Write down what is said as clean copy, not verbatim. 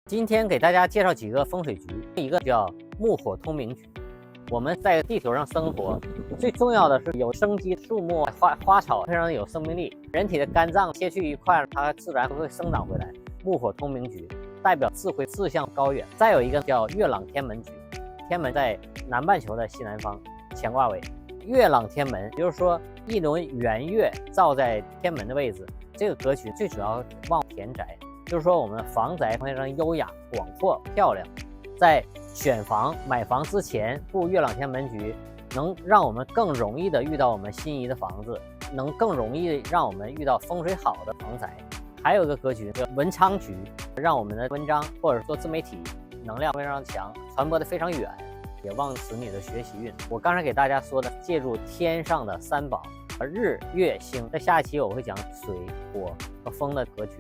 今天给大家介绍几个风水局，一个叫木火通明局。我们在地球上生活，最重要的是有生机，树木、花草非常有生命力。人体的肝脏切去一块，它自然会生长回来。木火通明局代表智慧，志向高远。再有一个叫月朗天门局，天门在南半球的西南方，乾卦位。月朗天门，也就是说一轮圆月照在天门的位置。这个格局最主要旺田宅。就是说，我们房宅非常优雅、广阔、漂亮。在选房、买房之前布月朗天门局，能让我们更容易的遇到我们心仪的房子，能更容易让我们遇到风水好的房宅。还有一个格局叫文昌局，让我们的文章或者说自媒体能量非常强，传播的非常远，也旺子女的学习运。我刚才给大家说的，借助天上的三宝日、月、星，在下一期我会讲水、火和风的格局。